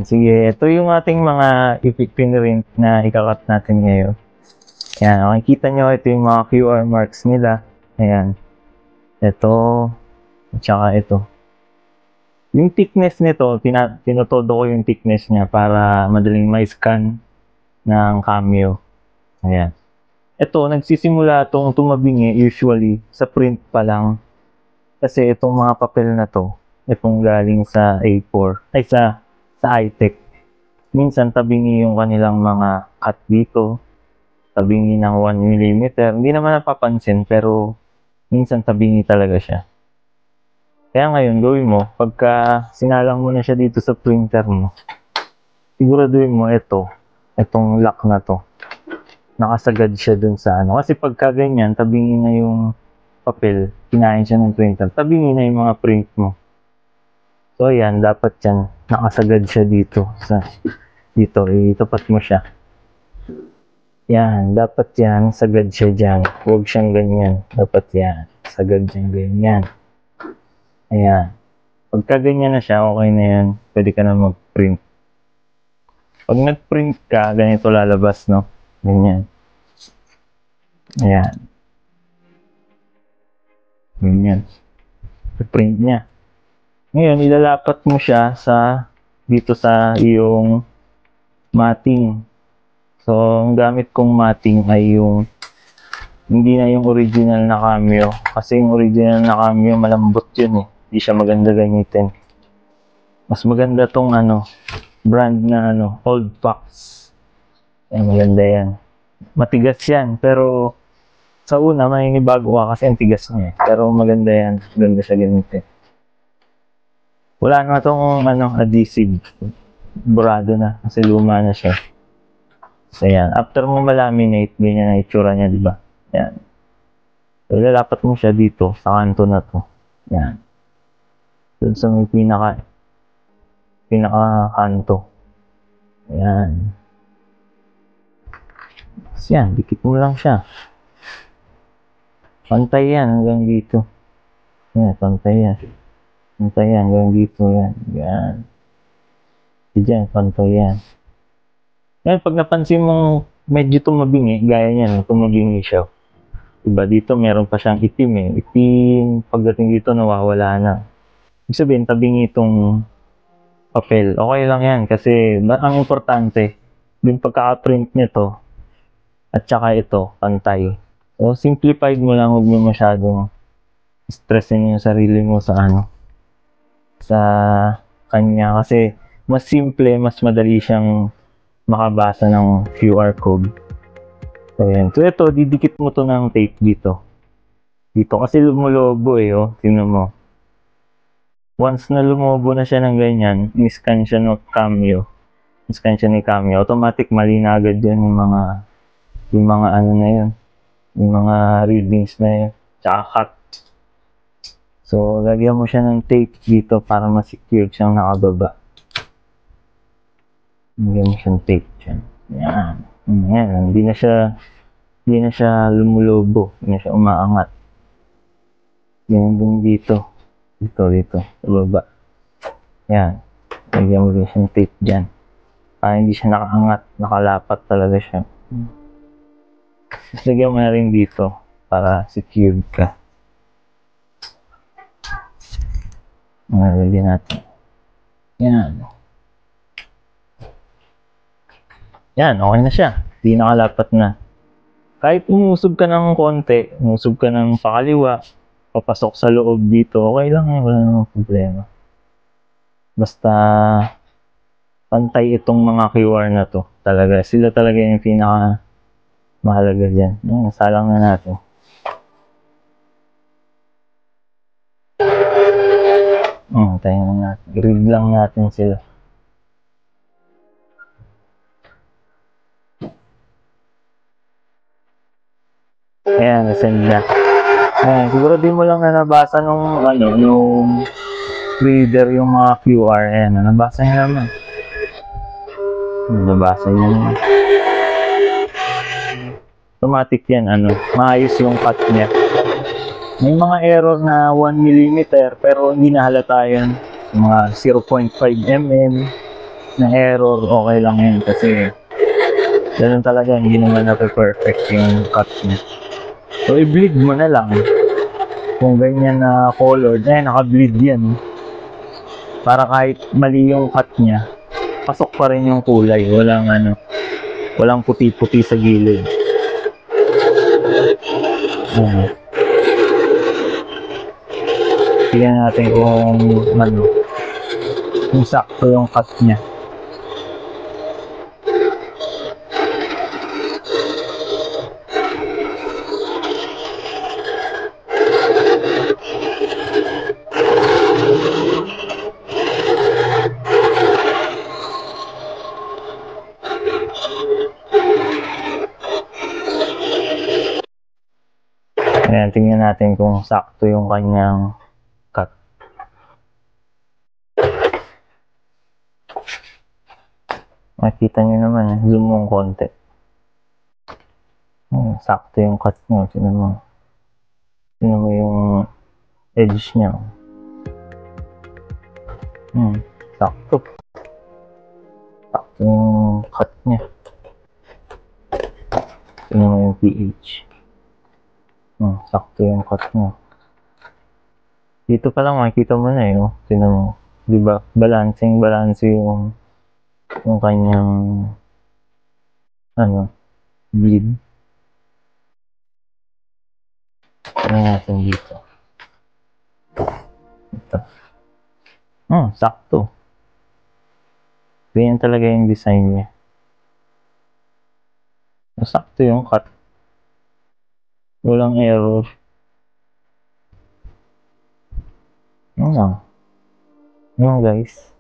sige. Ito yung ating mga pinrint na ikakat natin ngayon. Ayan, makikita nyo, ito yung mga QR marks nila. Ayan. Ito, at saka ito. Yung thickness nito, tinutodo ko yung thickness niya para madaling ma-scan ng Cameo. Ayan. Ito, nagsisimula itong tumabingi usually sa print pa lang. Kasi itong mga papel na to, itong galing sa A4, ay sa iTech. Minsan tabingi yung kanilang mga cut dito, tabingi ng 1 mm. Hindi naman napapansin pero minsan tabingi talaga siya. Kaya ngayon gawin mo, pagka sinalang mo na siya dito sa printer mo, siguraduhin mo itong lock na to. Nakasagad siya dun sa ano. Kasi pagka ganyan, tabingi na yung papel, kinain siya ng printer, tabingi na yung mga print mo. So ayan, dapat yan, nakasagad siya dito. Dito, itapat mo siya. Yan, dapat yan, sagad siya dyan. Huwag siyang ganyan. Dapat yan, sagad siyang ganyan. Ayan. Pagka ganyan na siya, okay na yan. Pwede ka na mag-print. Pag nag-print ka, ganito lalabas, no? Ganyan. Ayan. Ganyan. Print niya. Ngayon, ilalapat mo siya dito sa iyong matting. So, ang gamit kong matting ay hindi na yung original na Cameo. Kasi yung original na Cameo, malambot yun eh. Hindi siya maganda gamitin. Mas maganda tong brand na Old Fox. Ay, maganda yan. Matigas yan, pero sa una, mainibago ka kasi ang tigas niya eh. Pero maganda yan. Maganda siya gamitin. Wala na itong adhesive. Burado na kasi luma na siya. So yan, after mo malaminate, ganyan na itsura niya, di ba? Yan. So lalapat mo siya dito sa kanto na to. Yan. Doon sa may pinaka kanto. Yan. So yan, dikit mo lang siya. Pantay yan hanggang dito. Yan, pantay yan. Pantay yan hanggang dito yan. Yan. Diyan, pantay yan. Ngayon, pag napansin mong medyo tumabingi, gaya niyan, tumabingi siya. Diba, dito meron pa siyang itim eh. Itim, pagdating dito nawawala na. Ibig sabihin, tabingi itong papel. Okay lang yan kasi ang importante, yung pagkaka-print nito at saka ito, pantay. So, simplified mo lang, huwag mo masyadong stressin yung sarili mo sa kanya kasi mas simple, mas madali siyang makabasa ng QR code. So, yan. So, ito, didikit mo to ng tape dito. Dito kasi lumulobo eh, oh. Tingnan mo. Once na lumobo na siya ng ganyan, in-scan siya ng Cameo. In-scan siya ni Cameo. Automatic, mali na agad yun yung mga na yun. Yung mga readings na yun. Tsaka cut. So, lagyan mo siya ng tape dito para ma-secure siyang nakababa. Lagyan mo siyang tape dyan. Yan. Yan. Hindi na siya lumulobo. Hindi na siya umaangat. Yan din dito. Dito. Sa baba. Yan. Lagyan mo rin siyang tape dyan. Para hindi siya nakaangat. Nakalapat talaga siya. Tapos lagyan mo na rin dito para secured ka. Lagyan natin. Yan. Yan, okay na siya. Hindi nakalapat na. Kahit umusog ka ng konti, umusog ka ng pakaliwa, papasok sa loob dito, okay lang, wala namang problema. Basta pantay itong mga QR na to. Talaga, sila talaga yung pinaka mahalaga dyan. Salang na natin. Tayo lang natin. Read lang natin sila. Ayan, nasend na. Ayan, siguro di mo lang na nabasa nung reader yung mga QR. Ayan, nabasa niya naman. Nabasa niya naman. Automatic yan, maayos yung cut niya. May mga error na 1 mm pero hindi na halata yan. Mga 0.5 mm. na error, okay lang yun kasi ganun talaga, hindi naman na-perfect yung cut niya. So, i-bleed mo na lang. Kung ganyan na color, naka-bleed yan. Para kahit mali yung cut niya, pasok pa rin yung kulay. Walang puti-puti sa gilid. Tingnan natin kung sakto yung cut niya. Ayan, tingnan natin kung sakto yung kanyang cut. Makikita nyo naman, zoom mong konti. Sakto yung cut nyo. Tingnan mo yung edge niya. Sakto. Sakto yung cut niya. Tingnan mo yung pH. Sakto yung cut niya. Dito pa lang makikita mo na tingnan mo. Diba? Balance yung kanyang bleed. Tingnan natin dito. Ito. Sakto. Ganyan talaga yung design niya. Sakto yung cut. Walang error. Yan lang. Yan guys.